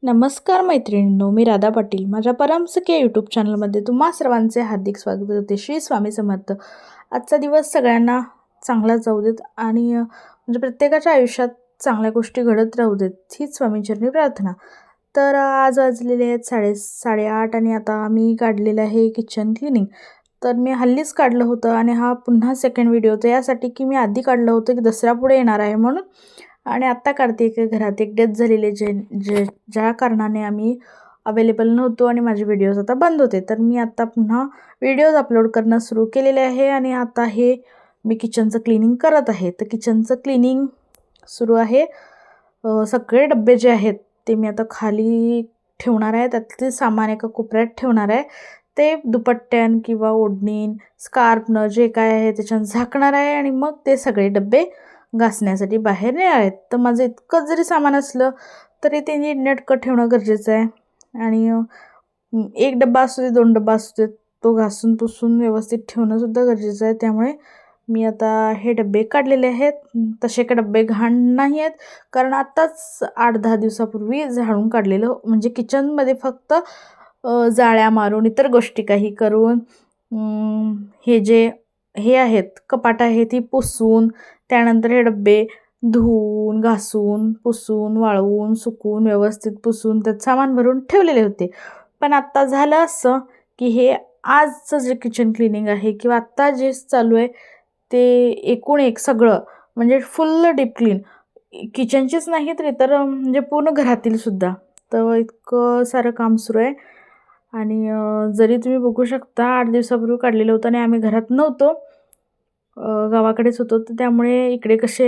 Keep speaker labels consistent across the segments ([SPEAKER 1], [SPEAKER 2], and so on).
[SPEAKER 1] नमस्कार मैत्रिणींनो, मी राधा पाटील. माझ्या परमसुख या यूट्यूब चॅनलमध्ये तुम्हा सर्वांचे हार्दिक स्वागत करते. श्री स्वामी समर्थ. आजचा दिवस सगळ्यांना चांगला जाऊ देत आणि म्हणजे प्रत्येकाच्या आयुष्यात चांगल्या गोष्टी घडत राहू देत, हीच स्वामींचरणी प्रार्थना. तर आज वाजलेले आहेत 8:30 आणि आता मी काढलेलं आहे किचन क्लिनिंग. तर मी हल्लीच काढलं होतं आणि हा पुन्हा सेकंड व्हिडिओ होता, यासाठी की मी आधी काढलं होतं की दसरा पुढे येणार आहे म्हणून. आणि आत्ता काढते की घरात एक डेथ झालेले ज्या कारणाने आम्ही अवेलेबल नव्हतो आणि माझे व्हिडिओज आता बंद होते. तर मी आत्ता पुन्हा व्हिडिओज अपलोड करणं सुरू केलेले आहे आणि आता हे मी किचनचं क्लिनिंग करत आहे. तर किचनचं क्लिनिंग सुरू आहे. सगळे डब्बे जे आहेत ते मी आता खाली ठेवणार आहे. त्यातले सामान एका कोपऱ्यात ठेवणार आहे. ते दुपट्ट्यान किंवा ओढणीन स्कार्फनं जे काय आहे त्याच्यानं झाकणार आहे आणि मग ते सगळे डब्बे घासण्यासाठी बाहेर नेणार आहेत. तर माझं इतकं जरी सामान असलं तरी ते नीटनेटकं ठेवणं गरजेचं आहे. आणि एक डब्बा असू दे, 2 डब्बा असू दे, तो घासून पुसून व्यवस्थित ठेवणंसुद्धा गरजेचं आहे. त्यामुळे मी आता हे डब्बे काढलेले आहेत. तसे काही डब्बे घाण नाही आहेत, कारण आत्ताच 8-10 दिवसापूर्वी झाडून काढलेलं, म्हणजे किचनमध्ये फक्त जाळ्या मारून इतर गोष्टी काही करून हे आहेत कपाट आहे ती पुसून, त्यानंतर हे डब्बे धुवून घासून पुसून वाळवून सुकून व्यवस्थित पुसून त्यात सामान भरून ठेवलेले होते. पण आत्ता झालं असं की हे आजचं जे किचन क्लिनिंग आहे किंवा आत्ता जे चालू आहे ते एकूण एक सगळं म्हणजे फुल डीप क्लीन, किचनचीच नाही तर इतर म्हणजे पूर्ण घरातील सुद्धा. तर इतकं सारं काम सुरू आहे. आणि जरी तुम्ही बघू शकता 8 दिवसापूर्वी काढलेलं होतं आणि आम्ही घरात नव्हतो, गावाकडेच होतो. तर त्यामुळे इकडे कसे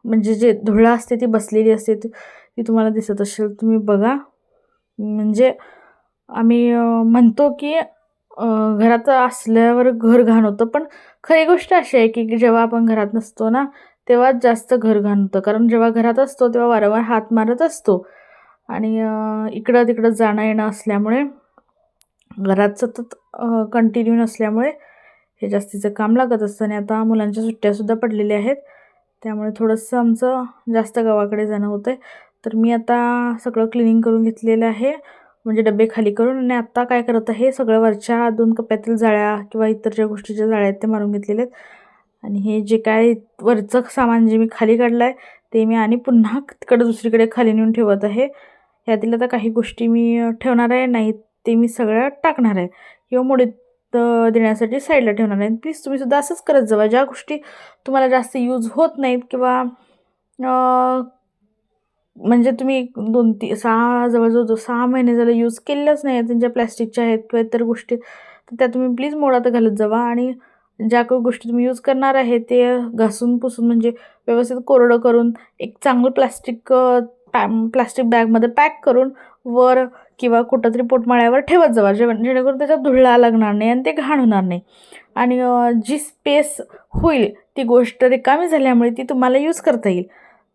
[SPEAKER 1] म्हणजे जे धुळा असते ती बसलेली असते ती तुम्हाला दिसत असेल, तुम्ही बघा. म्हणजे आम्ही म्हणतो की घरात असल्यावर घर घाण होतं, पण खरी गोष्ट अशी आहे की जेव्हा आपण घरात नसतो ना तेव्हाच जास्त घर घाण होतं. कारण जेव्हा घरात असतो तेव्हा वारंवार हात मारत असतो आणि इकडं तिकडं जाणं येणं असल्यामुळे घरात सतत कंटिन्यू नसल्यामुळे हे जास्तीचं काम लागत असतं. आणि आता मुलांच्या सुट्ट्यासुद्धा पडलेल्या आहेत, त्यामुळे थोडंसं आमचं जास्त गावाकडे जाणं होतं आहे. तर मी आता सगळं क्लिनिंग करून घेतलेलं आहे, म्हणजे डबे खाली करून. आणि आत्ता काय करत आहे, सगळं वरच्या 2 कप्प्यातील जाळ्या किंवा इतर ज्या गोष्टीच्या जाळ्या आहेत ते मारून घेतलेले आहेत. आणि हे जे काय वरचं सामान जे मी खाली काढलं आहे ते मी आणि पुन्हा तिकडं दुसरीकडे खाली नेऊन ठेवत आहे. ह्यातील आता काही गोष्टी मी ठेवणार आहे, नाही ते मी सगळं टाकणार आहे किंवा मुडीत देण्यासाठी साईडला ठेवणार आहे. प्लीज तुम्हीसुद्धा असंच करत जावा. ज्या गोष्टी तुम्हाला जास्त यूज होत नाहीत किंवा म्हणजे तुम्ही 6 जवळजवळ 6 महिने झाले यूज केलेल्याच नाही आहेत, त्यांच्या प्लॅस्टिकच्या आहेत किंवा इतर गोष्टी, तर त्या तुम्ही प्लीज मोडात घालत जावा. आणि ज्या काही गोष्टी तुम्ही यूज करणार आहे ते घासून पुसून म्हणजे व्यवस्थित कोरडं करून एक चांगलं प्लास्टिक बॅगमध्ये पॅक करून वर किंवा कुठंतरी पोटमाळ्यावर ठेवत जावा, जेणेकरून त्याच्यात धुळा लागणार नाही आणि ते घाण होणार नाही. आणि जी स्पेस होईल ती गोष्ट रिकामी झाल्यामुळे ती तुम्हाला यूज करता येईल.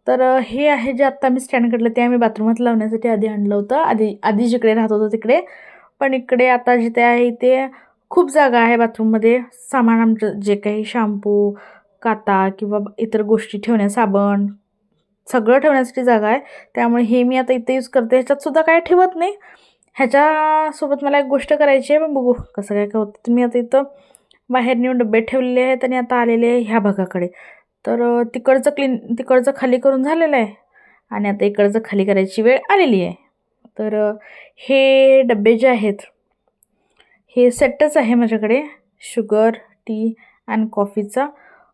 [SPEAKER 1] तर हे आहे जे आत्ता मी स्टँड काढलं ते आम्ही बाथरूमात लावण्यासाठी आधी आणलं होतं, आधी जिकडे राहत होतो तिकडे. पण इकडे आता जिथे आहे ते खूप जागा आहे बाथरूममध्ये, सामान आमचं जे काही शॅम्पू काता किंवा इतर गोष्टी ठेवण्या, साबण सगळं ठेवण्यासाठी जागा आहे. त्यामुळे हे मी आता इथे यूज करते. ह्याच्यातसुद्धा काय ठेवत नाही. ह्याच्यासोबत मला एक गोष्ट करायची आहे, पण बघू कसं काय होतं. तुम्ही आता इथं बाहेर नेऊन डबे ठेवलेले आहेत आणि आता आलेले आहे ह्या भागाकडे. तर तिकडचं खाली करून झालेलं आहे आणि आता इकडचं खाली करायची वेळ आलेली आहे. तर हे डबे जे आहेत हे सेटच आहे माझ्याकडे, शुगर, टी आणि कॉफीचा.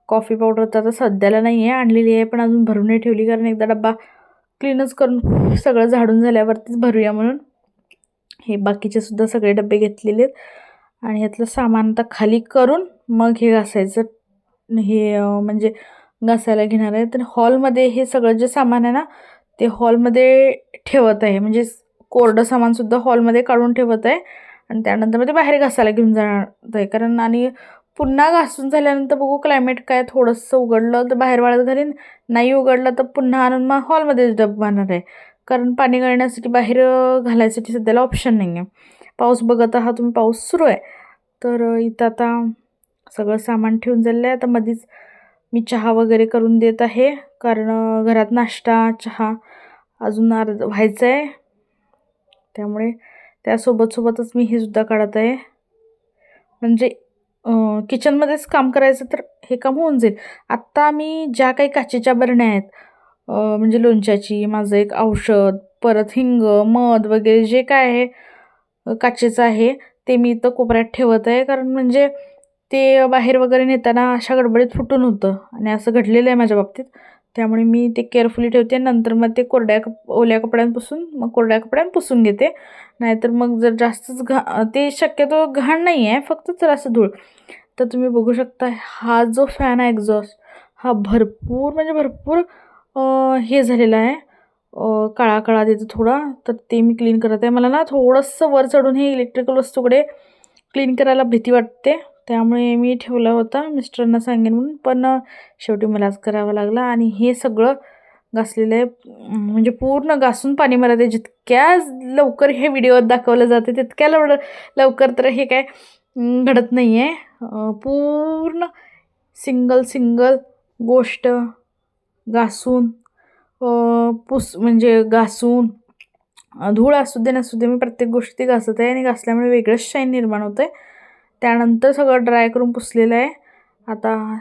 [SPEAKER 1] कॉफी पावडर तर आता सध्याला नाही आहे, आणलेली आहे पण अजून भरून नाही ठेवली, कारण एकदा डब्बा क्लीनच करून सगळं झाडून झाल्यावरतीच भरूया म्हणून. हे बाकीचे सुद्धा सगळे डबे घेतलेले आहेत आणि ह्यातलं सामान आता खाली करून मग हे घासायचं. हे म्हणजे घासायला घेणार आहे. तर हॉलमध्ये हे सगळं जे सामान आहे ना ते हॉलमध्ये ठेवत आहे, म्हणजे कोरडं सामानसुद्धा हॉलमध्ये काढून ठेवत आहे आणि त्यानंतर मग ते बाहेर घासायला घेऊन जाणार आहे. कारण आणि पुन्हा घासून झाल्यानंतर बघू क्लायमेट काय, थोडंसं उघडलं तर बाहेर वाळत घालीन, नाही उघडलं तर पुन्हा आणून मग हॉलमध्येच डब मारणार आहे. कारण पाणी गळण्यासाठी बाहेर घालायसाठी सध्याला ऑप्शन नाही आहे. पाऊस बघत आहात तुम्ही, पाऊस सुरू आहे. तर इथं आता सगळं सामान ठेवून झालेलं आहे. आता मध्येच मी चहा वगैरे करून देत आहे, कारण घरात नाश्ता चहा अजून व्हायचं आहे. त्यामुळे त्यासोबतच मी हे सुद्धा काढत आहे. म्हणजे किचनमध्येच काम करायचं तर हे काम होऊन जाईल. आत्ता मी ज्या काही काचेच्या बरण्या आहेत, म्हणजे लोणच्याची, माझं एक औषध, परत हिंग, मध वगैरे जे काय आहे काचेचं आहे ते मी इथं कोपऱ्यात ठेवत आहे. कारण म्हणजे ते बाहेर वगैरे नेताना अशा गडबडीत फुटून होतं आणि असं घडलेलं आहे माझ्या बाबतीत. त्यामुळे मी ते केअरफुली ठेवते. नंतर मग ते ओल्या कपड्यांपासून मग कोरड्या कपड्यानं पुसून घेते. नाहीतर मग जर जास्तच ते शक्यतो घाण नाही आहे, फक्त जरासं धूळ. तर तुम्ही बघू शकता हा जो फॅन आहे एक्झॉस्ट, हा भरपूर म्हणजे भरपूर हे झालेला आहे, काळा काळा तिथं थोडा. तर ते मी क्लीन करत आहे. मला ना थोडंसं वर चढून हे इलेक्ट्रिकल वस्तूकडे क्लीन करायला भीती वाटते. त्यामुळे मी ठेवला होता, मिस्टरांना सांगेन म्हणून, पण शेवटी मलाच करावं लागलं. आणि हे सगळं घासलेलं आहे, म्हणजे पूर्ण घासून पाणी मारत आहे. जितक्या लवकर हे व्हिडिओत दाखवलं जातं तितक्या लवकर तर हे काय घडत नाही आहे. पूर्ण सिंगल गोष्ट घासून म्हणजे घासून धूळ असू दे नसू दे, मी प्रत्येक गोष्टी घासत आहे आणि घासल्यामुळे वेगळंच शाईन निर्माण होतं आहे. त्यानंतर सगळं ड्राय करून पुसलेलं आहे. आता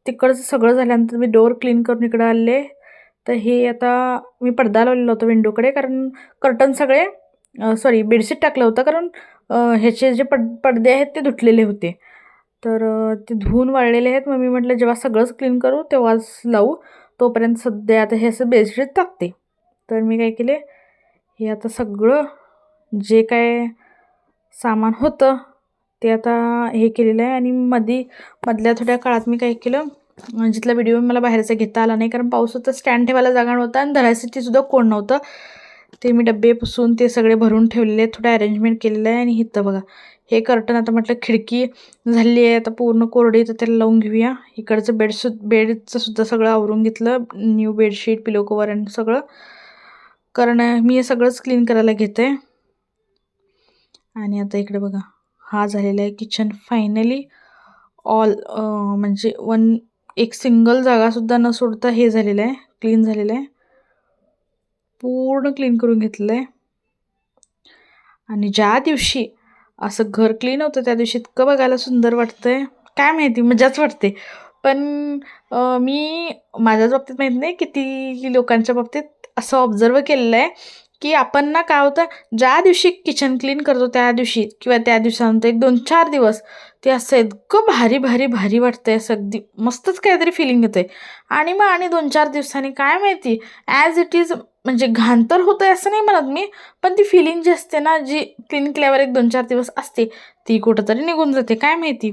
[SPEAKER 1] तिकडचं सगळं झाल्यानंतर मी डोअर क्लीन करून इकडं आले. तर हे आता मी पडदा लावलेला होता विंडोकडे, कारण कर्टन सगळे सॉरी बेडशीट टाकलं होतं, कारण ह्याचे जे पडदे आहेत ते धुतलेले होते. तर ते धुवून वाळलेले आहेत. मग मी म्हटलं जेव्हा सगळंच क्लीन करू तेव्हाच लावू, तोपर्यंत सध्या आता हे असं बेडशीट टाकते. तर मी काय केले, हे आता सगळं जे काय सामान होतं ते आता हे केलेलं आहे. आणि मधल्या थोड्या काळात मी काय केलं, जिथला व्हिडिओ मला बाहेरचा घेता आला नाही कारण पाऊस होता, स्टँड ठेवायला जागा नव्हता आणि धरायसाठी सुद्धा कोण नव्हतं. ते मी डबे पुसून ते सगळे भरून ठेवलेले आहेत, थोडं अरेंजमेंट केलेलं आहे. आणि इथं बघा हे कर्टन आता म्हटलं खिडकी झाली आहे आता पूर्ण कोरडी, तर त्याला लावून घेऊया. इकडचं बेडचं सुद्धा सगळं आवरून घेतलं, न्यू बेडशीट, पिलो कवर आणि सगळं, कारण मी हे सगळंच क्लीन करायला घेते. आणि आता इकडे बघा हा झालेला आहे किचन फायनली ऑल, म्हणजे एक सिंगल जागासुद्धा न सोडता हे झालेलं आहे, क्लीन झालेलं आहे, पूर्ण क्लीन करून घेतलेलं आहे. आणि ज्या दिवशी असं घर क्लीन होतं त्या दिवशी इतकं बघायला सुंदर वाटतंय, काय माहिती मजाच वाटते. पण मी माझ्याच बाबतीत माहीत नाही, किती लोकांच्या बाबतीत असं ऑब्झर्व केलेलं आहे की आपण ना काय होतं, ज्या दिवशी किचन क्लीन करतो त्या दिवशी किंवा त्या दिवसानंतर 1-2-4 दिवस ते असं इतकं भारी वाटतंय, असं अगदी मस्तच काहीतरी फिलिंग येते. आणि मग 2-4 दिवसांनी काय माहिती ॲज इट इज, म्हणजे घाण तर होतं आहे असं नाही म्हणत मी, पण ती फिलिंग जी असते ना, जी क्लीन केल्यावर 1-2-4 दिवस असते ती कुठंतरी निघून जाते, काय माहिती.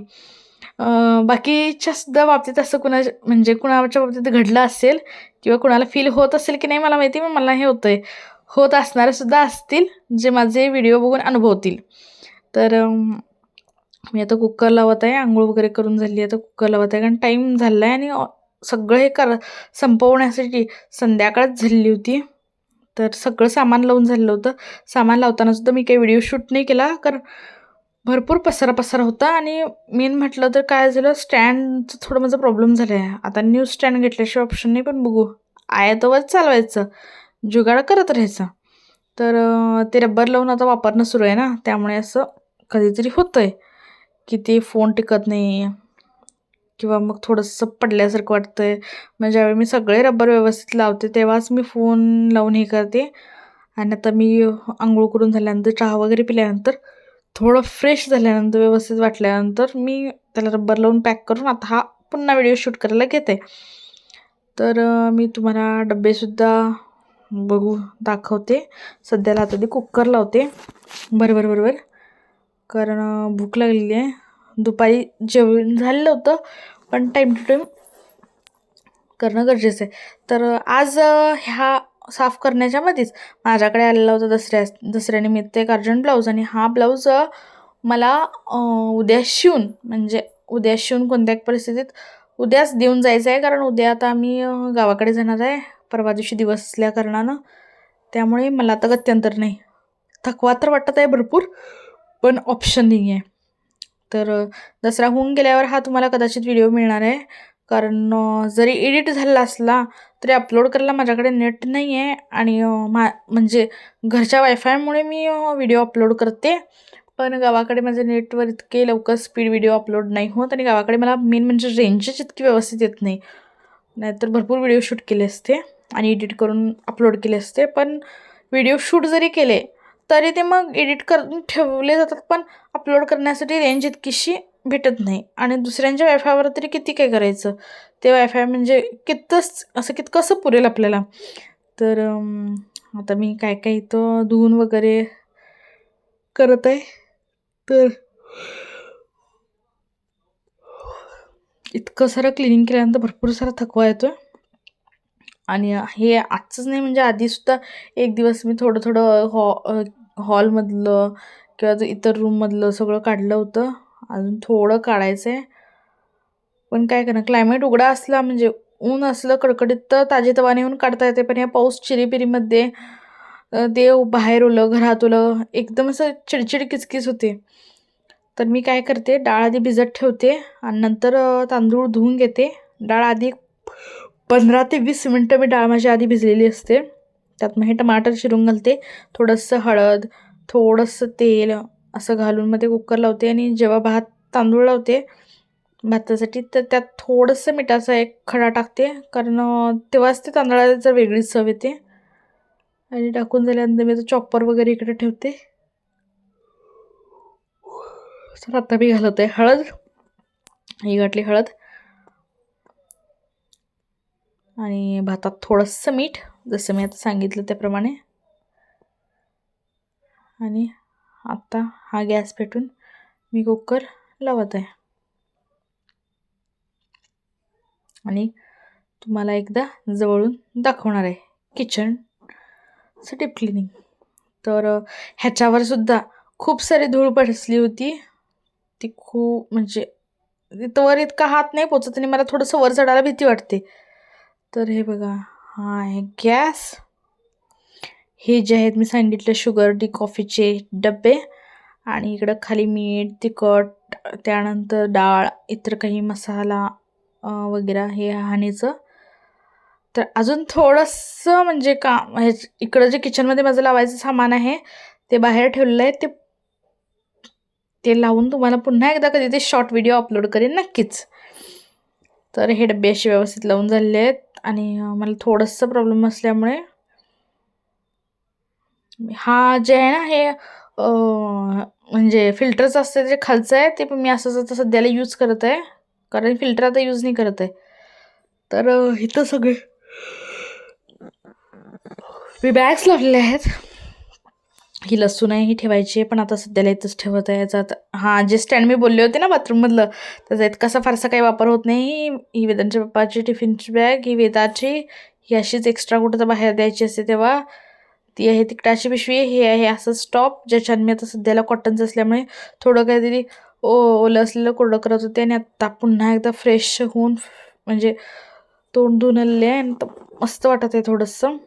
[SPEAKER 1] बाकीच्या सुद्धा बाबतीत असं म्हणजे कुणाच्या बाबतीत घडलं असेल किंवा कुणाला फील होत असेल की नाही मला माहिती, पण मला हे होतंय, होत असणारे सुद्धा असतील जे माझे व्हिडिओ बघून अनुभवतील. तर मी आता कुकर लावत आहे, आंघोळ वगैरे करून झाली, आता कुकर लावत आहे कारण टाईम झाला आहे. आणि सगळं हे संपवण्यासाठी संध्याकाळच झालेली होती. तर सगळं सामान लावून झालेलं होतं. सामान लावताना सुद्धा मी काही व्हिडिओ शूट नाही केला, कारण भरपूर पसारा होता. आणि मेन म्हटलं तर काय झालं, स्टँडचं थोडं माझा प्रॉब्लेम झाला आहे. आता न्यू स्टँड घेतल्याशिवाय ऑप्शन नाही, पण बघू, आहे तोवर चालवायचं, जुगाड करत राहायचं. तर ते रबर लावून आता वापरणं सुरू आहे ना, त्यामुळे असं कधीतरी होतं आहे की ते फोन टिकत नाही किंवा मग थोडंसं पडल्यासारखं वाटतं आहे. मग ज्यावेळी मी सगळे रबर व्यवस्थित लावते तेव्हाच मी फोन लावून हे करते. आणि आता मी आंघोळ करून झाल्यानंतर, चहा वगैरे पिल्यानंतर, थोडं फ्रेश झाल्यानंतर, व्यवस्थित वाटल्यानंतर मी त्याला रबर लावून पॅक करून आता हा पुन्हा व्हिडिओ शूट करायला घेते. तर मी तुम्हाला डब्बेसुद्धा दाखवते. सध्याला आता ते कुकर लावते बरोबर, कारण भूक लागलेली आहे. दुपारी जेवण झालेलं होतं, पण टाईम टू टाईम करणं गरजेचं आहे. तर आज ह्या साफ करण्याच्या मध्येच माझ्याकडे आलेला होता दसऱ्यानिमित्त एक अर्जंट ब्लाऊज. आणि हा ब्लाऊज मला उद्या शिवून कोणत्या परिस्थितीत उद्याच देऊन जायचं आहे, कारण उद्या आता आम्ही गावाकडे जाणार आहे, परवा दिवशी दिवस असल्या कारणानं. त्यामुळे मला आता गत्यंतर नाही, थकवा तर वाटत आहे भरपूर, पण ऑप्शन नाही आहे. तर दसरा होऊन गेल्यावर हा तुम्हाला कदाचित व्हिडिओ मिळणार आहे. कारण जरी एडिट झालेला असला तरी अपलोड करायला माझ्याकडे नेट नाही आहे आणि म्हणजे घरच्या वायफायमुळे मी व्हिडिओ अपलोड करते. पण गावाकडे माझ्या नेटवर इतके लवकर स्पीड व्हिडिओ अपलोड नाही होत आणि गावाकडे मला मेन म्हणजे रेंजच इतकी व्यवस्थित येत नाही. नाहीतर भरपूर व्हिडिओ शूट केले असते आणि एडिट करून अपलोड केले असते. पण व्हिडिओ शूट जरी केले तरी ते मग एडिट करून ठेवले जातात, पण अपलोड करण्यासाठी रेंज इतकीशी भेटत नाही. आणि दुसऱ्यांच्या वायफायवर तरी किती काय करायचं, ते वायफाय म्हणजे कितकंसं पुरेल आपल्याला. तर आता मी काय काय इथं धुवून वगैरे करत आहे. तर इतकं सारं क्लिनिंग केल्यानंतर भरपूर सारा थकवा येतो. आणि हे आजचंच नाही, म्हणजे आधीसुद्धा एक दिवस मी थोडं थोडं हॉलमधलं किंवा इतर रूममधलं सगळं काढलं होतं. अजून थोडं काढायचं आहे. पण काय करणार, क्लायमेट उघडा असला म्हणजे ऊन असलं कडकडीत तर ताजेतवाने येऊन काढता येते. पण ह्या पाऊस चिरीपिरीमध्ये देव बाहेर ओलं घरात ओलं एकदम असं चिडचिड किचकिच होते. तर मी काय करते, डाळ आधी भिजत ठेवते आणि नंतर तांदूळ धुवून घेते. डाळ आधी 15 ते 20 मिनटं मी डाळ माझी आधी भिजलेली असते. त्यात मग हे टमाटर चिरून घालते, थोडंसं हळद, थोडंसं तेल असं घालून मग ते कुकर लावते. आणि जेव्हा तांदूळ लावते भातासाठी तर त्यात थोडंसं मिठाचा एक खडा टाकते, कारण तेव्हाच ते तांदळाला जर वेगळीच चव येते. आणि टाकून झाल्यानंतर मी चॉपर वगैरे इकडे ठेवते. तर आता मी घालत आहे हळद. ही घातली हळद आणि भातात थोडंसं मीठ, जसं मी आता सांगितलं त्याप्रमाणे. आणि आता हा गॅस पेटून मी कुकर लावत आहे. आणि तुम्हाला एकदा जवळून दाखवणार आहे किचनचं डीप क्लिनिंग. तर ह्याच्यावर सुद्धा खूप सारी धूळ पडसली होती. ती खूप म्हणजे वर इतका हात नाही पोचत आणि मला थोडंसं वर चढायला भीती वाटते. तर हे बघा, हा आहे गॅस. हे जे आहेत मी सांगितलं शुगर टी कॉफीचे डबे. आणि इकडं खाली मीठ, तिखट, त्यानंतर डाळ, इतर काही मसाला वगैरे हे हानीचं. तर अजून थोडंसं म्हणजे इकडं जे किचनमध्ये माझं लावायचं सामान आहे ते बाहेर ठेवलेलं आहे. ते लावून तुम्हाला पुन्हा एकदा कधी ते शॉर्ट व्हिडिओ अपलोड करेन नक्कीच. तर हे डबे असे व्यवस्थित लावून झालेले आहेत. आणि मला थोडंसं प्रॉब्लेम असल्यामुळे हा जे आहे ना हे म्हणजे फिल्टरचं असतं जे खालचं आहे ते पण मी असं सध्याला यूज करत आहे, कारण फिल्टर आता यूज नाही करत आहे. तर इथं सगळे मी बॅग्स लावलेले आहेत. ही लसूण आहे, ही ठेवायची आहे, पण आता सध्याला इथंच ठेवत आहे. याचा हां जे स्टँड मी बोलले होते ना बाथरूममधलं, त्याचा इतकासा फारसा काही वापर होत नाही. ही वेदांच्या पप्पाची टिफिनची बॅग, ही वेदाची, ही अशीच एक्स्ट्रा कुठं तर बाहेर द्यायची असते तेव्हा. ती आहे तिकटाची पिशवी. हे आहे असं स्टॉप, ज्याच्यात मी आता सध्याला कॉटनचं असल्यामुळे थोडं काहीतरी ओलं असलेलं कोरडं करत होते. आणि आत्ता पुन्हा एकदा फ्रेश होऊन म्हणजे तोंड धुवून आलेले आहे आणि मस्त वाटत आहे थोडंसं.